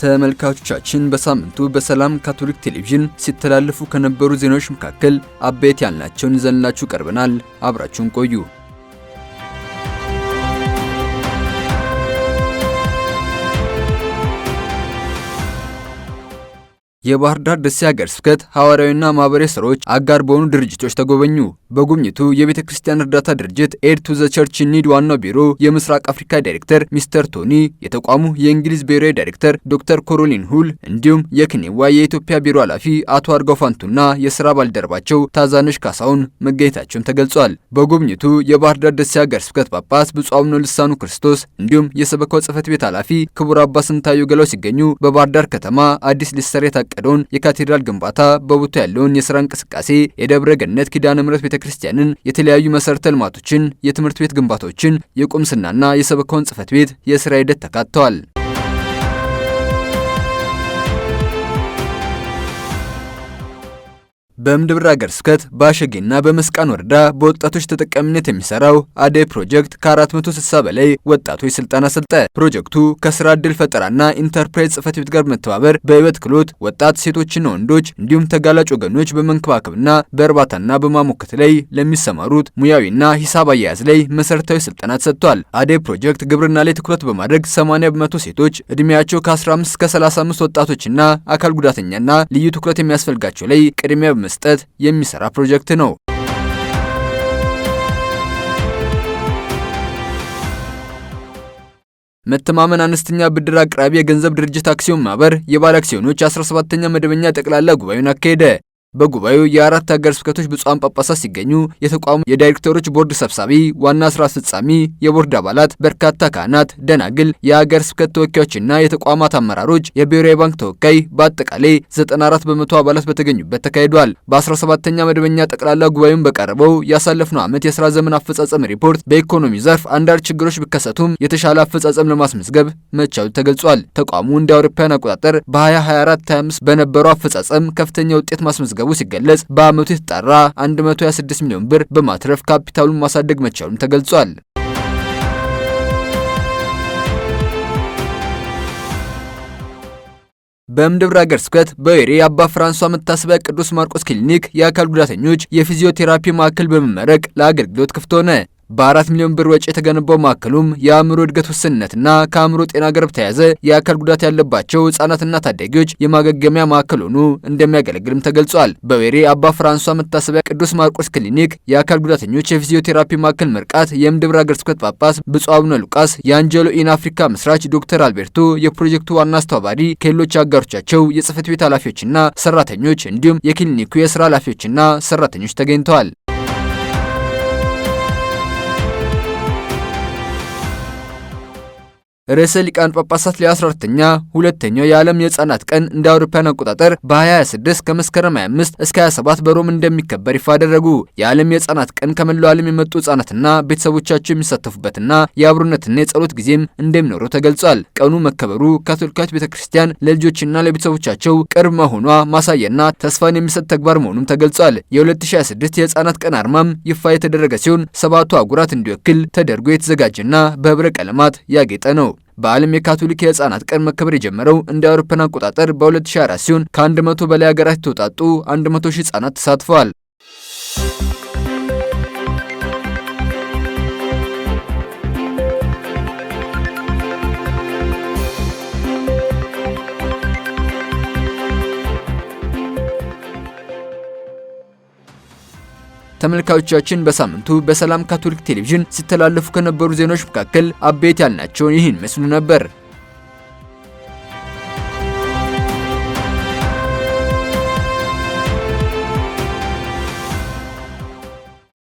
ተመልካቾቻችን በሳምንቱ በሰላም ካቶሊክ ቴሌቪዥን ሲተላለፉ ከነበሩ ዜናዎች መካከል አበይት ያልናቸውን ይዘንላችሁ ቀርበናል። አብራችሁን ቆዩ። የባህር ዳር ደሴ ሀገረ ስብከት ሐዋርያዊና ማህበራዊ ስራዎች አጋር በሆኑ ድርጅቶች ተጎበኙ። በጉብኝቱ የቤተ ክርስቲያን እርዳታ ድርጅት ኤድ ቱ ዘ ቸርች ኒድ ዋናው ቢሮ የምስራቅ አፍሪካ ዳይሬክተር ሚስተር ቶኒ፣ የተቋሙ የእንግሊዝ ብሔራዊ ዳይሬክተር ዶክተር ኮሮሊን ሁል እንዲሁም የክኔዋ የኢትዮጵያ ቢሮ ኃላፊ አቶ አርጋው ፋንቱና የስራ ባልደረባቸው ታዛነሽ ካሳውን መገኘታቸውን ተገልጿል። በጉብኝቱ የባህር ዳር ደሴ ሀገረ ስብከት ጳጳስ ብፁዕ አቡነ ልሳኑ ክርስቶስ እንዲሁም የሰበካው ጽሕፈት ቤት ኃላፊ ክቡር አባ ስንታየሁ ገላው ሲገኙ በባህር ዳር ከተማ አዲስ ሊሰራ የታቀደውን የካቴድራል ግንባታ፣ በቦታው ያለውን የስራ እንቅስቃሴ፣ የደብረ ገነት ኪዳነ ምሕረት ቤተክርስቲያንን፣ የተለያዩ መሰረተ ልማቶችን፣ የትምህርት ቤት ግንባታዎችን፣ የቁምስናና የሰበካውን ጽሕፈት ቤት የስራ ሂደት ተካተዋል። በእምድብር ሀገረ ስብከት በአሸጌና በመስቃን ወረዳ በወጣቶች ተጠቃሚነት የሚሰራው አደይ ፕሮጀክት ከ460 በላይ ወጣቶች ስልጠና ሰጠ። ፕሮጀክቱ ከስራ ዕድል ፈጠራና ኢንተርፕራይዝ ጽሕፈት ቤት ጋር በመተባበር በህይወት ክህሎት ወጣት ሴቶችና ወንዶች እንዲሁም ተጋላጭ ወገኖች በመንከባከብና በእርባታና በማሞከት ላይ ለሚሰማሩት ሙያዊና ሂሳብ አያያዝ ላይ መሰረታዊ ስልጠና ተሰጥቷል። አደይ ፕሮጀክት ግብርና ላይ ትኩረት በማድረግ 80% ሴቶች እድሜያቸው ከ15 እስከ 35 ወጣቶችና አካል ጉዳተኛና ልዩ ትኩረት የሚያስፈልጋቸው ላይ ቅድሚያ መስጠት የሚሰራ ፕሮጀክት ነው። መተማመን አነስተኛ ብድር አቅራቢ የገንዘብ ድርጅት አክሲዮን ማህበር የባለ አክሲዮኖች 17ኛ መደበኛ ጠቅላላ ጉባኤውን አካሄደ። በጉባኤው የአራት ሀገረ ስብከቶች ብፁዓን ጳጳሳት ሲገኙ የተቋሙ የዳይሬክተሮች ቦርድ ሰብሳቢ፣ ዋና ስራ አስፈጻሚ፣ የቦርድ አባላት፣ በርካታ ካህናት፣ ደናግል፣ የሀገረ ስብከት ተወካዮችና የተቋማት አመራሮች፣ የብሔራዊ ባንክ ተወካይ በአጠቃላይ 94 በመቶ አባላት በተገኙበት ተካሂዷል። በ17ኛ መደበኛ ጠቅላላ ጉባኤውን በቀረበው ያሳለፍነው ዓመት የስራ ዘመን አፈጻጸም ሪፖርት በኢኮኖሚ ዘርፍ አንዳንድ ችግሮች ቢከሰቱም የተሻለ አፈጻጸም ለማስመዝገብ መቻሉ ተገልጿል። ተቋሙ እንደ አውሮፓውያን አቆጣጠር በ2024-25 በነበረው አፈጻጸም ከፍተኛ ውጤት ማስመዝገብ ሲገለጽ በአመቱ የተጣራ 126 ሚሊዮን ብር በማትረፍ ካፒታሉን ማሳደግ መቻሉም ተገልጿል። በእምድብር ሀገረ ስብከት በወይሬ አባ ፍራንሷ መታሰቢያ ቅዱስ ማርቆስ ክሊኒክ የአካል ጉዳተኞች የፊዚዮቴራፒ ማዕከል በመመረቅ ለአገልግሎት ክፍት ሆነ። በ4 ሚሊዮን ብር ወጪ የተገነባው ማዕከሉም የአእምሮ እድገት ውስንነትና ከአእምሮ ጤና ጋር በተያያዘ የአካል ጉዳት ያለባቸው ህጻናትና ታዳጊዎች የማገገሚያ ማዕከል ሆኖ እንደሚያገለግልም ተገልጿል። በወይሬ አባ ፍራንሷ መታሰቢያ ቅዱስ ማርቆስ ክሊኒክ የአካል ጉዳተኞች የፊዚዮቴራፒ ማዕከል ምርቃት የእምድብር ሀገረ ስብከት ጳጳስ ብፁዕ አቡነ ሉቃስ፣ የአንጀሎ ኢን አፍሪካ መስራች ዶክተር አልቤርቶ፣ የፕሮጀክቱ ዋና አስተባባሪ፣ ከሌሎች አጋሮቻቸው የጽሕፈት ቤት ኃላፊዎችና ሰራተኞች እንዲሁም የክሊኒኩ የስራ ኃላፊዎችና ሰራተኞች ተገኝተዋል። ርዕሰ ሊቃነ ጳጳሳት ሌዮ 14ኛ ሁለተኛው የዓለም የህፃናት ቀን እንደ አውሮፓውያን አቆጣጠር በ2026 ከመስከረም 25 እስከ 27 በሮም እንደሚከበር ይፋ አደረጉ። የዓለም የህፃናት ቀን ከመላው ዓለም የመጡ ህፃናትና ቤተሰቦቻቸው የሚሳተፉበትና የአብሮነትና የጸሎት ጊዜም እንደሚኖረው ተገልጿል። ቀኑ መከበሩ ካቶሊካዊት ቤተክርስቲያን ለልጆችና ለቤተሰቦቻቸው ቅርብ መሆኗ ማሳያና ተስፋን የሚሰጥ ተግባር መሆኑም ተገልጿል። የ2026 የህፃናት ቀን አርማም ይፋ የተደረገ ሲሆን 7ቱ አህጉራት እንዲወክል ተደርጎ የተዘጋጀና በህብረ ቀለማት ያጌጠ ነው። በዓለም የካቶሊክ የህፃናት ቀን መከበር የጀመረው እንደ አውሮፓውያን አቆጣጠር በ2004 ሲሆን ከ100 በላይ ሀገራት የተውጣጡ 100,000 ህፃናት ተሳትፈዋል። ተመልካቾቻችን በሳምንቱ በሰላም ካቶሊክ ቴሌቪዥን ሲተላለፉ ከነበሩ ዜናዎች መካከል አበይት ያልናቸው ይህን መስሉ ነበር።